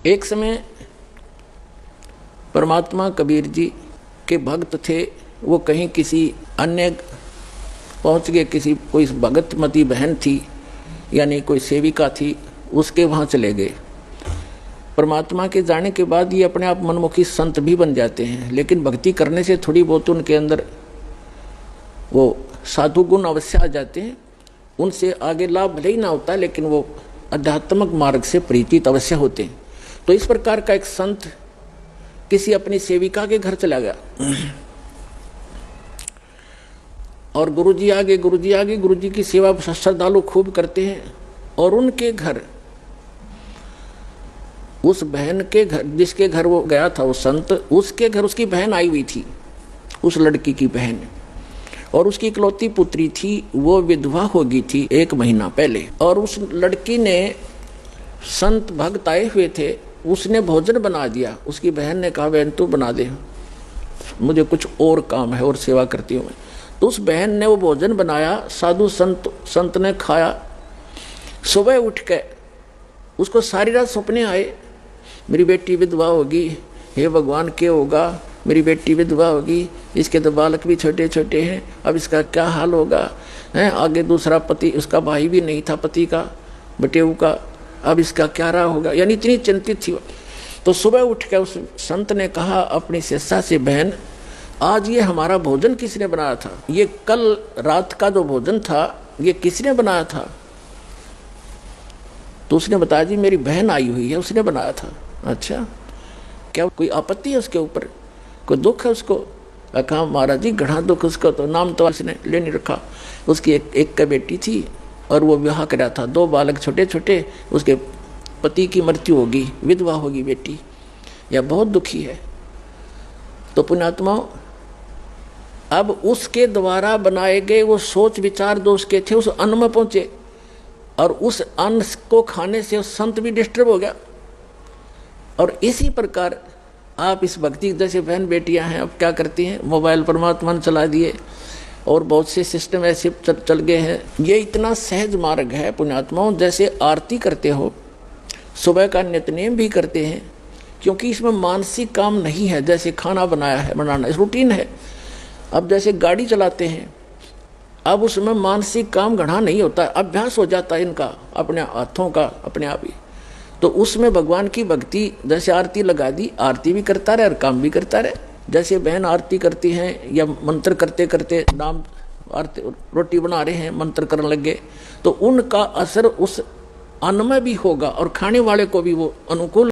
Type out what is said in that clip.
एक समय परमात्मा कबीर जी के भक्त थे, वो कहीं किसी अन्य पहुंच गए, किसी कोई भगतमती बहन थी यानी कोई सेविका थी, उसके वहाँ चले गए। परमात्मा के जाने के बाद ये अपने आप मनमुखी संत भी बन जाते हैं, लेकिन भक्ति करने से थोड़ी बहुत उनके अंदर वो साधु गुण अवश्य आ जाते हैं। उनसे आगे लाभ भले ही ना होता, लेकिन वो आध्यात्मिक मार्ग से परिचित अवश्य होते हैं। तो इस प्रकार का एक संत किसी अपनी सेविका के घर चला गया और गुरुजी आगे गुरुजी की सेवा श्रद्धालु खूब करते हैं। और उनके घर, उस बहन के घर, जिसके घर वो गया था वो संत, उसके घर उसकी बहन आई हुई थी, उस लड़की की बहन, और उसकी इकलौती पुत्री थी। वो विधवा हो गई थी 1 महीना पहले। और उस लड़की ने, संत भक्त आए हुए थे, उसने भोजन बना दिया। उसकी बहन ने कहा, बहन तू बना दे, मुझे कुछ और काम है और सेवा करती हूँ मैं। तो उस बहन ने वो भोजन बनाया, साधु संत ने खाया। सुबह उठ के उसको सारी रात सपने आए, मेरी बेटी विधवा होगी, हे भगवान क्या होगा, मेरी बेटी विधवा होगी, इसके तो बालक भी छोटे छोटे हैं, अब इसका क्या हाल होगा है। आगे दूसरा पति, उसका भाई भी नहीं था पति का, बटेऊ का, अब इसका क्या रहा होगा, यानी इतनी चिंतित थी। तो सुबह उठ के उस संत ने कहा अपनी शिष्या से, बहन आज ये हमारा भोजन किसने बनाया था, ये कल रात का जो भोजन था ये किसने बनाया था। तो उसने बताया, जी मेरी बहन आई हुई है, उसने बनाया था। अच्छा, क्या कोई आपत्ति है उसके ऊपर, कोई दुख है उसको। कहा महाराज जी घना दुख उसको, तो नाम तो उसने ले नहीं रखा। उसकी एक का बेटी थी और वो विवाह करा था, 2 बालक छोटे छोटे, उसके पति की मृत्यु होगी, विधवा होगी बेटी, यह बहुत दुखी है। तो पुण्यात्माओं, अब उसके द्वारा बनाए गए वो सोच विचार जो उसके थे उस अन्न में पहुंचे, और उस अन्न को खाने से उस संत भी डिस्टर्ब हो गया। और इसी प्रकार आप इस भक्ति, जैसे बहन बेटियां हैं, अब क्या करती हैं, मोबाइल परमात्मा ने चला दिए और बहुत से सिस्टम ऐसे चल गए हैं। ये इतना सहज मार्ग है पुण्यात्माओं, जैसे आरती करते हो, सुबह का नित्यनेम भी करते हैं, क्योंकि इसमें मानसिक काम नहीं है। जैसे खाना बनाना रूटीन है। अब जैसे गाड़ी चलाते हैं, अब उसमें मानसिक काम घना नहीं होता, अभ्यास हो जाता है इनका, अपने हाथों का अपने आप ही। तो उसमें भगवान की भक्ति, जैसे आरती लगा दी, आरती भी करता रहे और काम भी करता रहे। जैसे बहन आरती करती हैं या मंत्र करते करते नाम आरती, रोटी बना रहे हैं, मंत्र करने लग गए, तो उनका असर उस अन्न में भी होगा और खाने वाले को भी वो अनुकूल